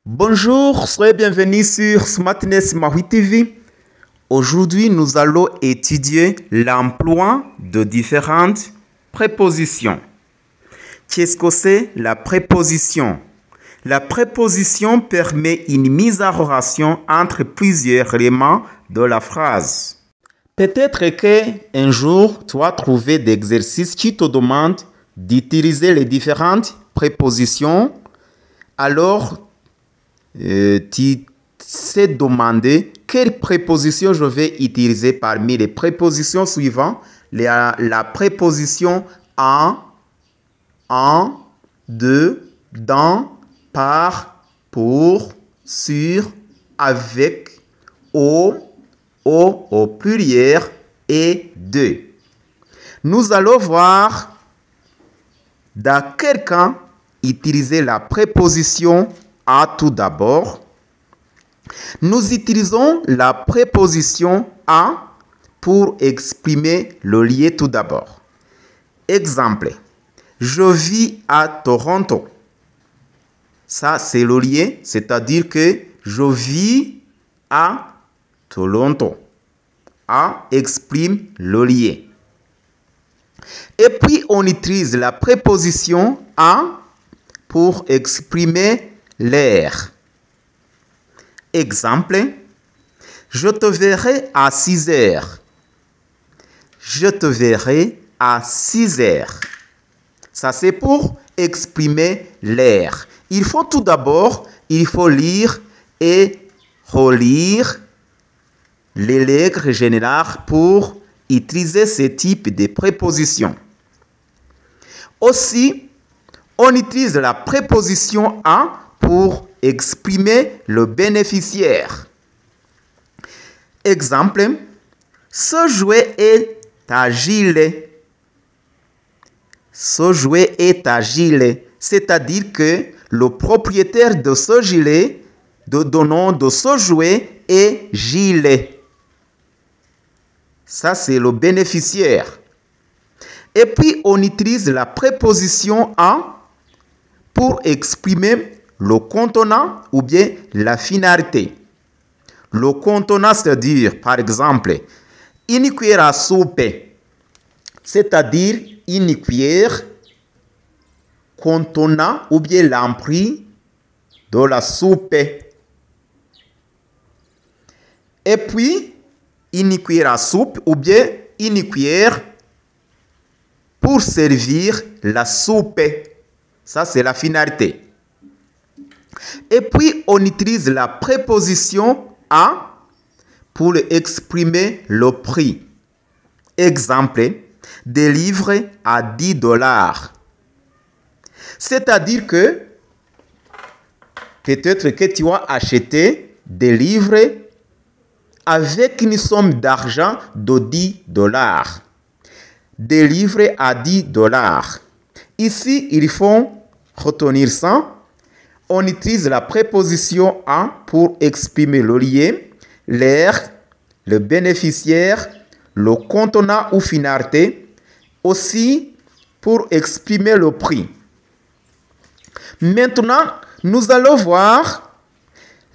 Bonjour, soyez bienvenus sur Smartness Maui TV. Aujourd'hui, nous allons étudier l'emploi de différentes prépositions. Qu'est-ce que c'est la préposition? La préposition permet une mise en relation entre plusieurs éléments de la phrase. Peut-être qu'un jour, tu as trouvé des exercices qui te demandent d'utiliser les différentes prépositions. Alors, tu t'es demandé quelle préposition je vais utiliser parmi les prépositions suivantes. La préposition en, de, dans, par, pour, sur, avec, au pluriel et de. Nous allons voir dans quel cas utiliser la préposition à tout d'abord. Nous utilisons la préposition à pour exprimer le lien tout d'abord. Exemple, je vis à Toronto. Ça, c'est le lien, c'est-à-dire que je vis à Toronto. A exprime le lien. Et puis, on utilise la préposition à pour exprimer l'air. Exemple, je te verrai à 6 heures. Je te verrai à 6 heures. Ça, c'est pour exprimer l'air. Il faut tout d'abord, lire et relire les règles générales pour utiliser ce type de préposition. Aussi, on utilise la préposition à pour exprimer le bénéficiaire. Exemple, ce jouet est agile. Ce jouet est agile. C'est-à-dire que le propriétaire de ce gilet, de nom de ce jouet est Gilles. Ça, c'est le bénéficiaire. Et puis, on utilise la préposition à pour exprimer le contenant ou bien la finalité. Le contenant, c'est-à-dire, par exemple, une cuillère à soupe, c'est-à-dire une cuillère contenant ou bien l'empris de la soupe. Et puis, une cuillère à soupe ou bien une cuillère pour servir la soupe. Ça, c'est la finalité. Et puis, on utilise la préposition à pour exprimer le prix. Exemple, des livres à 10 $. C'est-à-dire que peut-être que tu as acheté des livres avec une somme d'argent de 10 $. Des livres à 10 $. Ici, il faut retenir ça. On utilise la préposition à pour exprimer le lien, l'air, le bénéficiaire, le contenant ou finalité, aussi pour exprimer le prix. Maintenant, nous allons voir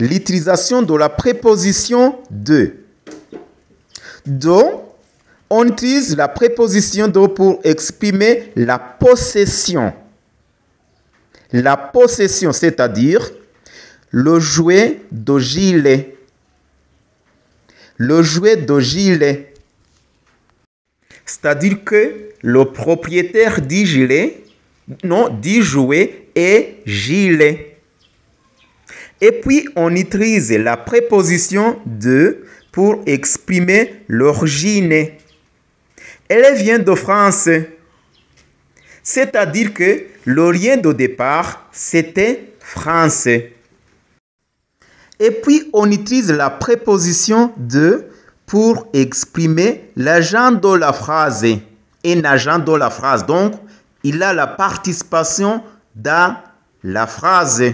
l'utilisation de la préposition de. Donc, on utilise la préposition de pour exprimer la possession. La possession, c'est-à-dire le jouet de Gilles. Le jouet de Gilles. C'est-à-dire que le propriétaire du gilet, du jouet est Gilles. Et puis, on utilise la préposition de pour exprimer l'origine. Elle vient de France. C'est-à-dire que le lien de départ, c'était France. Et puis, on utilise la préposition de pour exprimer l'agent de la phrase. Un agent de la phrase. Donc, il a la participation dans la phrase.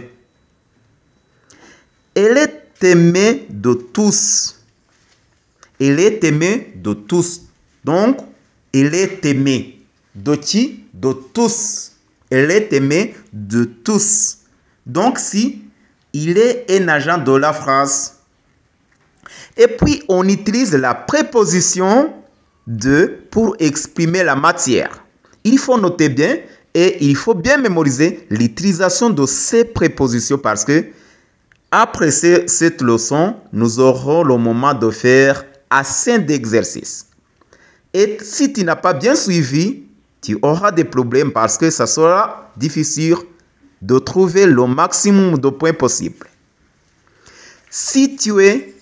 Elle est aimée de tous. Elle est aimée de tous. Donc, elle est aimée. De qui? De tous. Elle est aimée de tous. Donc, si Il est un agent de la phrase. Et puis, on utilise la préposition de pour exprimer la matière. Il faut noter bien et il faut bien mémoriser l'utilisation de ces prépositions parce que après cette leçon, nous aurons le moment de faire assez d'exercices. Et si tu n'as pas bien suivi, tu auras des problèmes parce que ça sera difficile de trouver le maximum de points possibles. Si tu es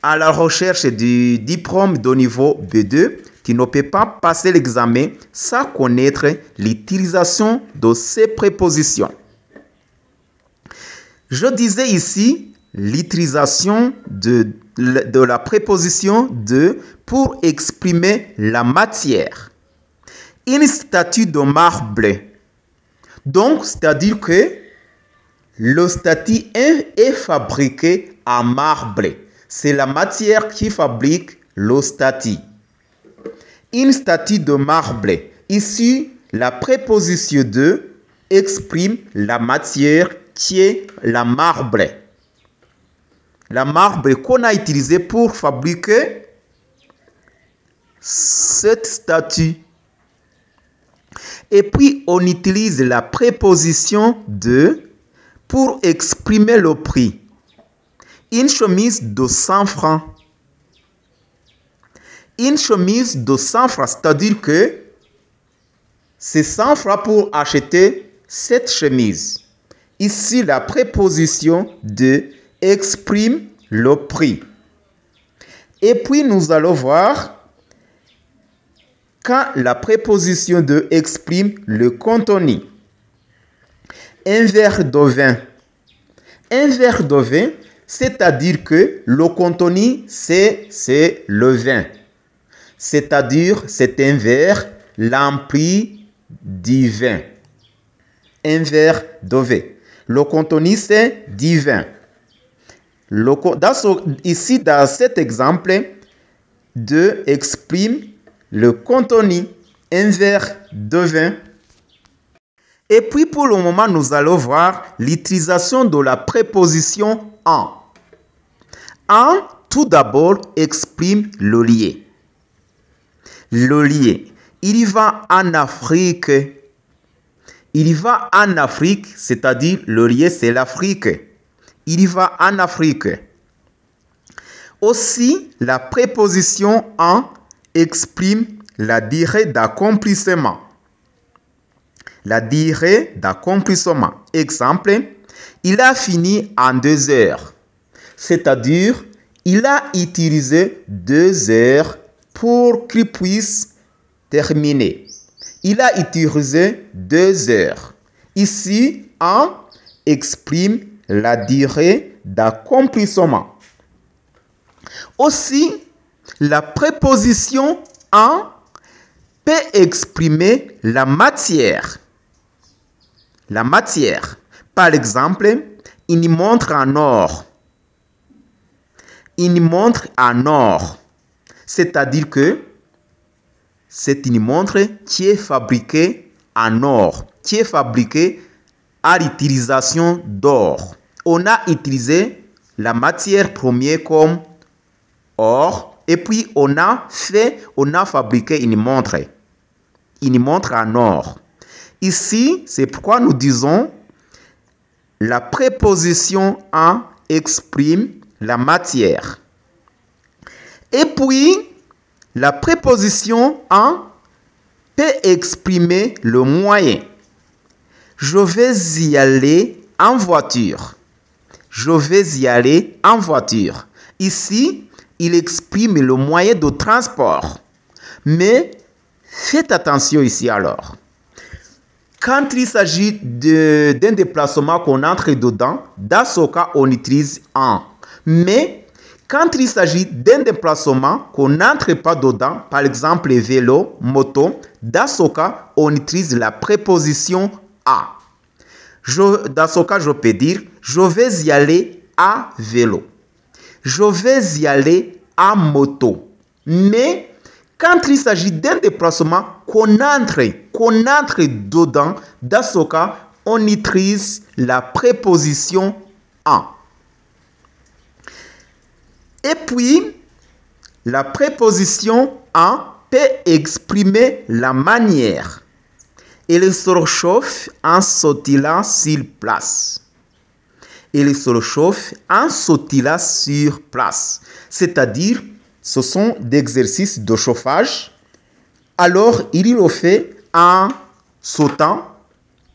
à la recherche du diplôme de niveau B2, tu ne peux pas passer l'examen sans connaître l'utilisation de ces prépositions. Je disais ici l'utilisation de la préposition de pour exprimer la matière. Une statue de marbre. Donc, c'est-à-dire que le statue est fabriqué en marbre. C'est la matière qui fabrique le statue. Une statue de marbre. Ici, la préposition de exprime la matière qui est la marbre. La marbre qu'on a utilisée pour fabriquer cette statue. Et puis, on utilise la préposition de pour exprimer le prix. Une chemise de 100 francs. Une chemise de 100 francs, c'est-à-dire que c'est 100 francs pour acheter cette chemise. Ici, la préposition de exprime le prix. Et puis, nous allons voir quand la préposition de exprime le contenu. Un verre de vin. Un verre de vin, c'est-à-dire que le contenu, c'est le vin. C'est-à-dire, c'est un verre rempli du vin. Un verre de vin. Le contenu, c'est du vin. Ici, dans cet exemple, de exprime le contenu, un verre de vin. Et puis, pour le moment, nous allons voir l'utilisation de la préposition en. En, tout d'abord, exprime le lien. Le lien. Il va en Afrique. Il va en Afrique, c'est-à-dire le lien, c'est l'Afrique. Il va en Afrique. Aussi, la préposition en exprime la durée d'accomplissement. La durée d'accomplissement. Exemple, il a fini en 2 heures. C'est-à-dire, il a utilisé 2 heures pour qu'il puisse terminer. Il a utilisé 2 heures. Ici, en exprime la durée d'accomplissement. Aussi, la préposition en peut exprimer la matière. La matière. Par exemple, une montre en or. Une montre en or. C'est-à-dire que c'est une montre qui est fabriquée en or, qui est fabriquée à l'utilisation d'or. On a utilisé la matière première comme or et puis on a fabriqué une montre en or. Ici, c'est pourquoi nous disons la préposition en exprime la matière. Et puis, la préposition en peut exprimer le moyen. Je vais y aller en voiture. Je vais y aller en voiture. Ici, il exprime le moyen de transport. Mais faites attention ici alors. Quand il s'agit d'un déplacement qu'on entre dedans, dans ce cas, on utilise en. Mais quand il s'agit d'un déplacement qu'on n'entre pas dedans, par exemple vélo, moto, dans ce cas, on utilise la préposition à. Dans ce cas, je peux dire, je vais y aller à vélo. Je vais y aller à moto. Mais quand il s'agit d'un déplacement qu'on entre dedans, dans ce cas, on utilise la préposition en. Et puis, la préposition en peut exprimer la manière. Il se réchauffe en sautillant sur place. Il se réchauffe en sautillant sur place. C'est-à-dire, ce sont des exercices de chauffage. Alors, il le fait en sautant,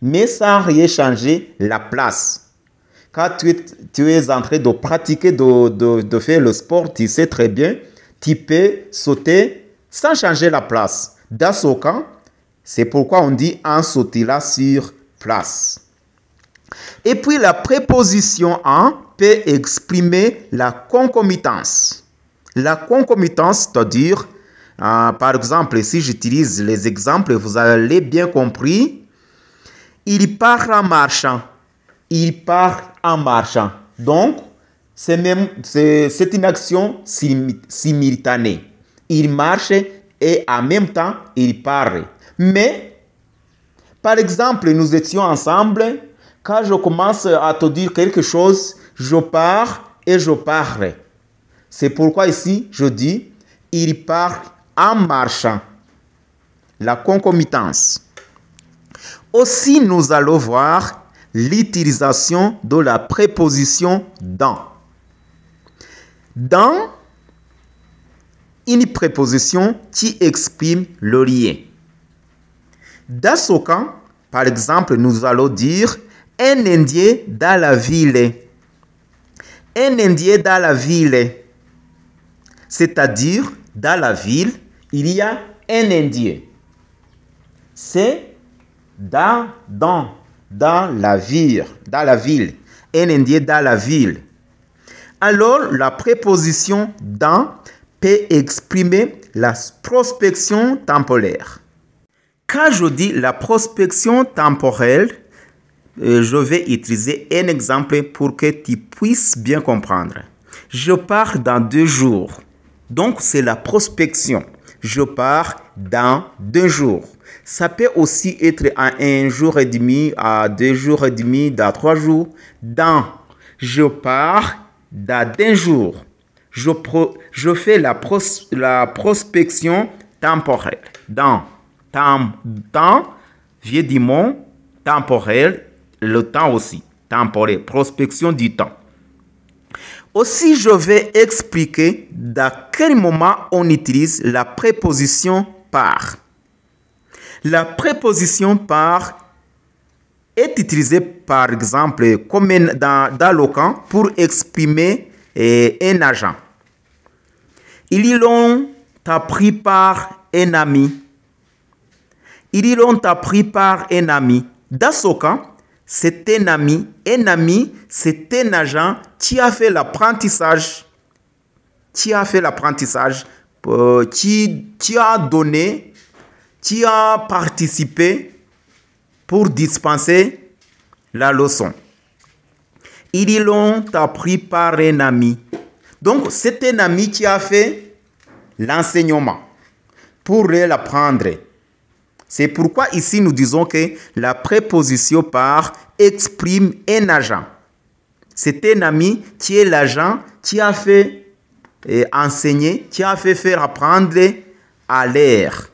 mais sans rien changer la place. Quand tu es en train de pratiquer, de faire le sport, tu sais très bien, tu peux sauter sans changer la place. Dans ce cas, c'est pourquoi on dit en sautillant sur place. Et puis la préposition en peut exprimer la concomitance. La concomitance, c'est-à-dire, par exemple, si j'utilise les exemples, vous allez bien compris. Il part en marchant. Il part en marchant. Donc, c'est une action simultanée. Il marche et en même temps, il parle. Mais, par exemple, nous étions ensemble. Quand je commence à te dire quelque chose, je pars et je parle. C'est pourquoi ici, je dis, il part en marchant. La concomitance. Aussi, nous allons voir l'utilisation de la préposition dans. Dans, une préposition qui exprime le lien. Dans ce cas, par exemple, nous allons dire un Indien dans la ville. Un Indien dans la ville. C'est-à-dire, dans la ville, il y a un Indien. C'est dans la ville. Un Indien dans la ville. Alors, la préposition dans peut exprimer la prospection temporaire. Quand je dis la prospection temporelle, je vais utiliser un exemple pour que tu puisses bien comprendre. Je pars dans 2 jours. Donc, c'est la prospection. Je pars dans 2 jours. Ça peut aussi être à 1 jour et demi, à 2 jours et demi, à 3 jours. Dans, je pars dans 1 jour. Je fais la prospection temporelle. Dans, temps, vient du mot temporel, le temps aussi, temporel, prospection du temps. Aussi, je vais expliquer dans quel moment on utilise la préposition par. La préposition par est utilisée par exemple comme dans le camp pour exprimer un agent. Ils l'ont appris par un ami. Ils l'ont appris par un ami. Dans ce cas, c'est un ami. Un ami, c'est un agent qui a fait l'apprentissage. Qui a donné, qui a participé pour dispenser la leçon. Ils l'ont appris par un ami. Donc, c'est un ami qui a fait l'enseignement pour l'apprendre. C'est pourquoi ici nous disons que la préposition par exprime un agent. C'est un ami qui est l'agent qui a fait enseigner, qui a fait faire apprendre à l'air.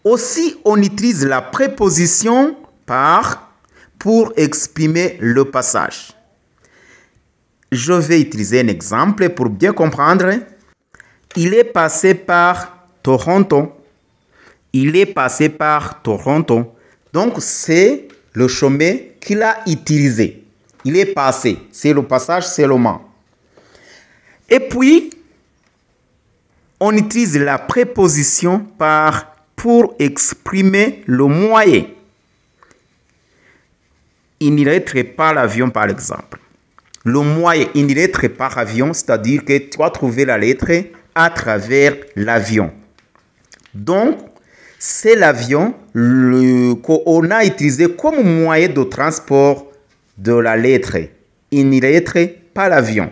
Aussi, on utilise la préposition par pour exprimer le passage. Je vais utiliser un exemple pour bien comprendre. Il est passé par Toronto. Il est passé par Toronto. Donc, c'est le chemin qu'il a utilisé. Il est passé. C'est le passage seulement. Et puis, on utilise la préposition par pour exprimer le moyen. Il n'irait pas l'avion, par exemple. Le moyen, il n'irait pas l'avion, c'est-à-dire que tu vas trouver la lettre à travers l'avion. Donc, c'est l'avion qu'on a utilisé comme moyen de transport de la lettre. Il n'irait pas l'avion.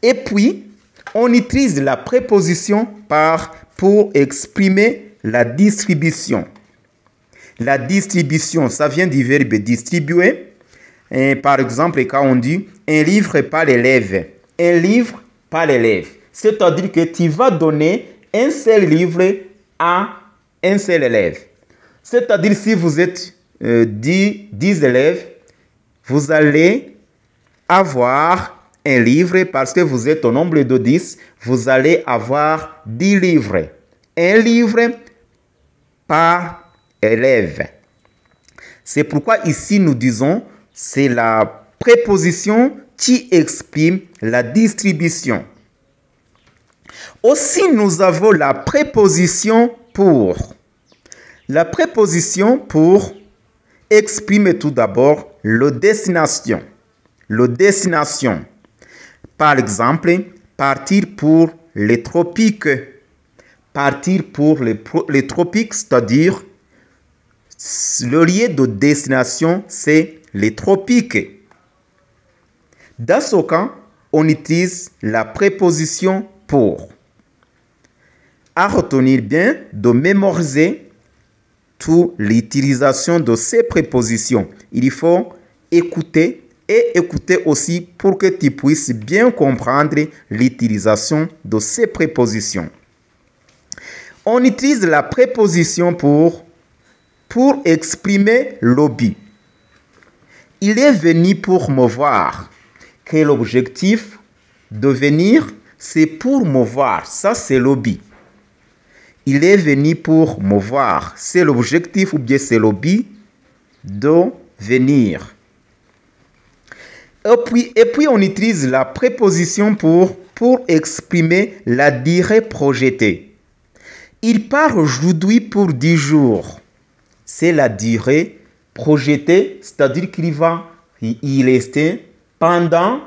Et puis, on utilise la préposition par pour exprimer la distribution. La distribution, ça vient du verbe distribuer. Et par exemple, quand on dit un livre par l'élève, un livre par l'élève, c'est-à-dire que tu vas donner un seul livre à un seul élève. C'est-à-dire si vous êtes 10 élèves, vous allez avoir un livre parce que vous êtes au nombre de 10, vous allez avoir 10 livres. Un livre par élève. C'est pourquoi ici nous disons c'est la préposition qui exprime la distribution. Aussi, nous avons la préposition pour. La préposition pour exprime tout d'abord le destination. Le destination. Par exemple, partir pour les tropiques. Partir pour les tropiques, c'est-à-dire le lieu de destination, c'est les tropiques. Dans ce cas, on utilise la préposition pour. À retenir bien, de mémoriser toute l'utilisation de ces prépositions. Il faut écouter et écouter aussi pour que tu puisses bien comprendre l'utilisation de ces prépositions. On utilise la préposition pour exprimer le but. Il est venu pour me voir. Quel objectif de venir? C'est pour me voir. Ça, c'est le but. Il est venu pour me voir. C'est l'objectif ou bien c'est le but de venir. Et puis, on utilise la préposition pour exprimer la durée projetée. Il part aujourd'hui pour 10 jours. C'est la durée projetée, c'est-à-dire qu'il va y rester pendant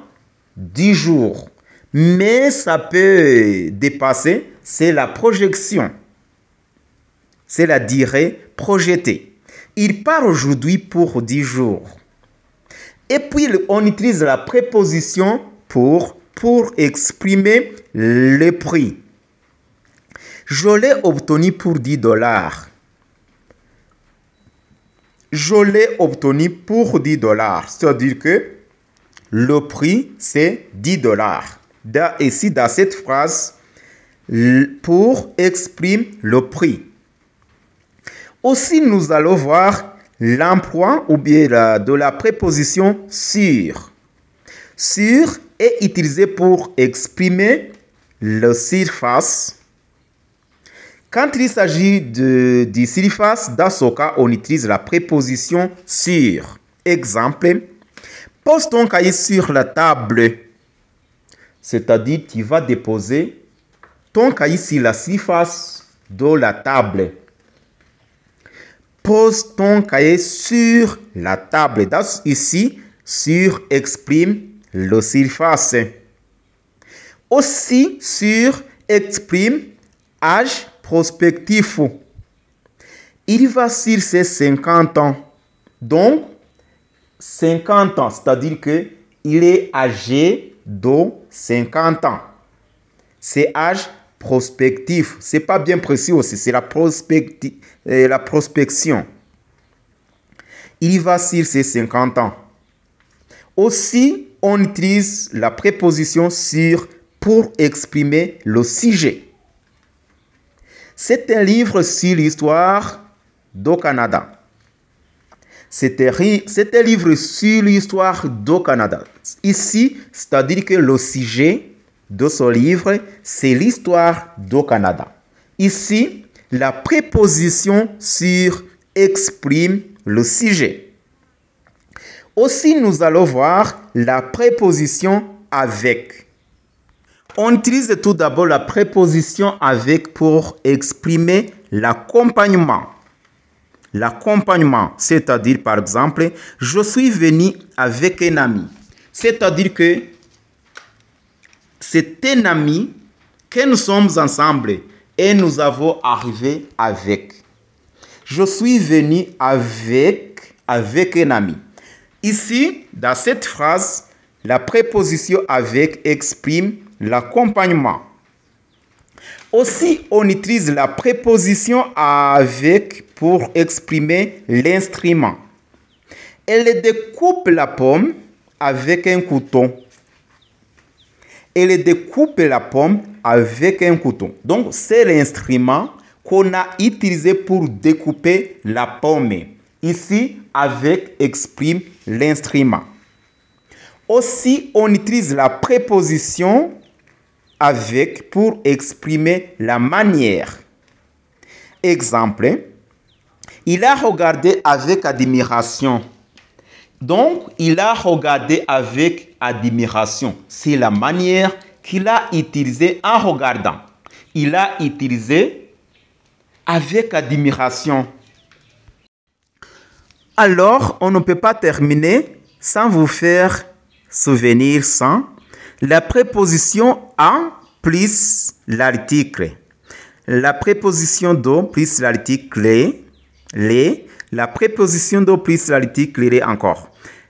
10 jours. Mais ça peut dépasser, c'est la projection. C'est la durée projetée. Il part aujourd'hui pour 10 jours. Et puis, on utilise la préposition pour exprimer le prix. Je l'ai obtenu pour 10 $. Je l'ai obtenu pour 10 $. C'est-à-dire que le prix, c'est 10 $. Ici, dans cette phrase, pour exprime le prix. Aussi, nous allons voir l'emploi ou bien de la préposition sur. Sur est utilisé pour exprimer la surface. Quand il s'agit de surface, dans ce cas, on utilise la préposition sur. Exemple, pose ton cahier sur la table. C'est-à-dire, tu vas déposer ton cahier sur la surface de la table. Pose ton cahier sur la table. Ici, sur exprime la surface. Aussi, sur exprime âge prospectif. Il va sur ses 50 ans. Donc, 50 ans, c'est-à-dire qu'il est âgé de 50 ans. C'est âge prospectif. Ce n'est pas bien précis aussi, c'est la prospection. Il va sur ses 50 ans. Aussi, on utilise la préposition sur pour exprimer le sujet. C'est un livre sur l'histoire du Canada. C'est un livre sur l'histoire du Canada. Ici, c'est-à-dire que le sujet de ce livre, c'est l'histoire du Canada. Ici, la préposition sur exprime le sujet. Aussi, nous allons voir la préposition avec. On utilise tout d'abord la préposition avec pour exprimer l'accompagnement. L'accompagnement, c'est-à-dire par exemple, je suis venu avec un ami. C'est-à-dire que c'est un ami que nous sommes ensemble et nous avons arrivé avec. Je suis venu avec un ami. Ici, dans cette phrase, la préposition avec exprime l'accompagnement. Aussi, on utilise la préposition avec pour exprimer l'instrument. Elle découpe la pomme avec un couteau. Elle découpe la pomme avec un couteau. Donc, c'est l'instrument qu'on a utilisé pour découper la pomme. Ici, avec exprime l'instrument. Aussi, on utilise la préposition avec pour exprimer la manière. Exemple, il a regardé avec admiration. Donc, il a regardé avec admiration. C'est la manière qu'il a utilisée en regardant. Il a utilisé avec admiration. Alors, on ne peut pas terminer sans vous faire souvenir sans la préposition en plus l'article. La préposition do plus l'article les. La préposition do plus l'article les encore.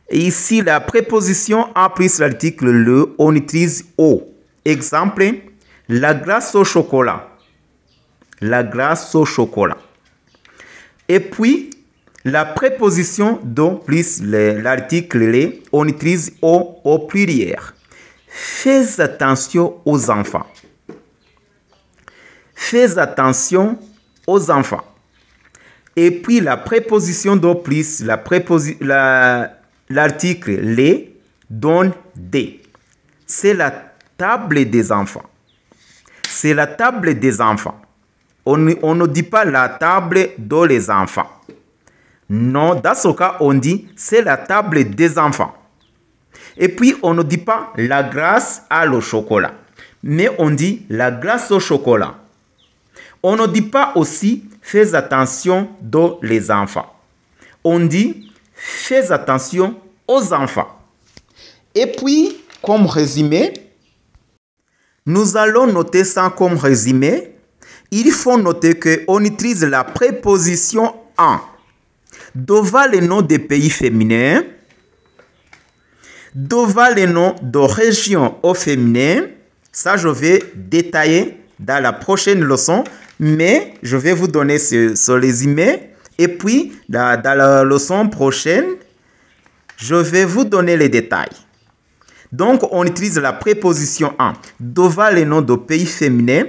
Et ici, la préposition en plus l'article le, on utilise au. Exemple, la glace au chocolat. La glace au chocolat. Et puis, la préposition do plus l'article les, on utilise au pluriel. Fais attention aux enfants. Fais attention aux enfants. Et puis la préposition do plus, l'article les donne des. C'est la table des enfants. C'est la table des enfants. On ne dit pas la table de les enfants. Non, dans ce cas, on dit c'est la table des enfants. Et puis, on ne dit pas la glace à le chocolat, mais on dit la glace au chocolat. On ne dit pas aussi fais attention aux les enfants. On dit fais attention aux enfants. Et puis, comme résumé, nous allons noter ça comme résumé. Il faut noter qu'on utilise la préposition en devant les noms des pays féminins, devant les noms de régions au féminin. Ça, je vais détailler dans la prochaine leçon, mais je vais vous donner ce résumé. Et puis, dans la leçon prochaine, je vais vous donner les détails. Donc, on utilise la préposition en devant les noms de pays féminins,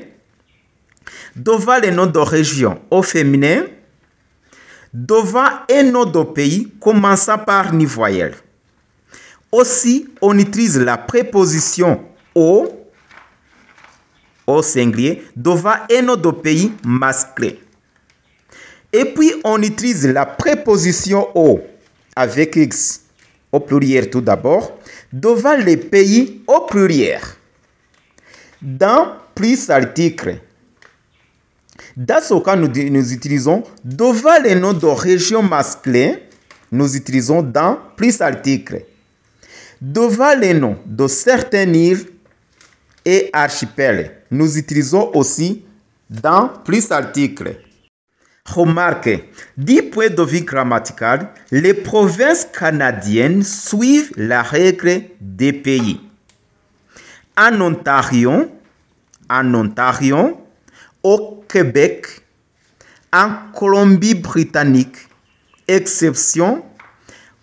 devant les noms de régions au féminin, devant un nom de pays commençant par ni voyelle. Aussi, on utilise la préposition au singulier devant un nom de pays masculin. Et puis, on utilise la préposition au avec X au pluriel tout d'abord, devant les pays au pluriel. Dans plus article. Dans ce cas, nous utilisons devant les noms de régions masculines, nous utilisons dans plus article. Devant les noms de certaines îles et archipels, nous utilisons aussi dans plus article. Remarquez, du point de vue grammatical, les provinces canadiennes suivent la règle des pays. En Ontario, au Québec, en Colombie-Britannique, exception,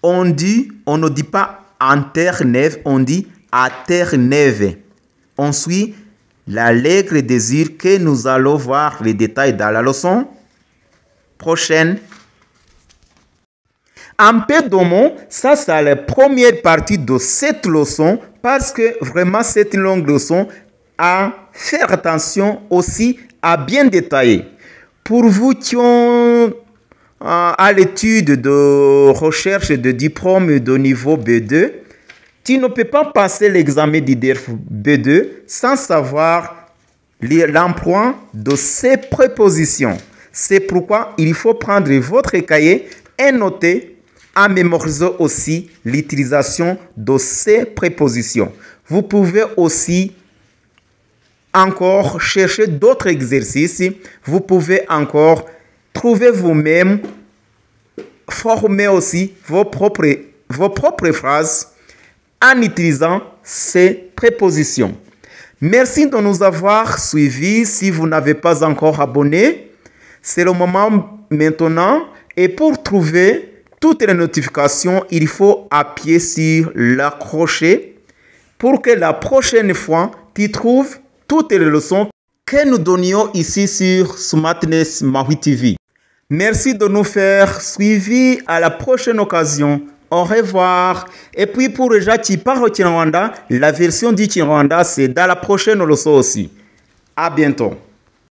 on ne dit pas en Terre-Neuve, on dit à Terre-Neuve. On suit la règle des îles que nous allons voir les détails dans la leçon prochaine. Un peu de mots, ça c'est la première partie de cette leçon parce que vraiment cette longue leçon à faire attention aussi à bien détailler. Pour vous qui ont à l'étude de recherche de diplôme de niveau B2, tu ne peux pas passer l'examen d'IDERF B2 sans savoir l'emploi de ces prépositions. C'est pourquoi il faut prendre votre cahier et noter en mémorisant aussi l'utilisation de ces prépositions. Vous pouvez aussi encore chercher d'autres exercices. Vous pouvez encore trouver vous-même, former aussi vos propres phrases en utilisant ces prépositions. Merci de nous avoir suivis. Si vous n'avez pas encore abonné, c'est le moment maintenant. Et pour trouver toutes les notifications, il faut appuyer sur l'accrocher pour que la prochaine fois, tu trouves toutes les leçons que nous donnions ici sur Smartness Maui TV. Merci de nous faire suivi. À la prochaine occasion. Au revoir. Et puis pour les gens qui parlent au Kinyarwanda, la version du Kinyarwanda, c'est dans la prochaine leçon aussi. À bientôt.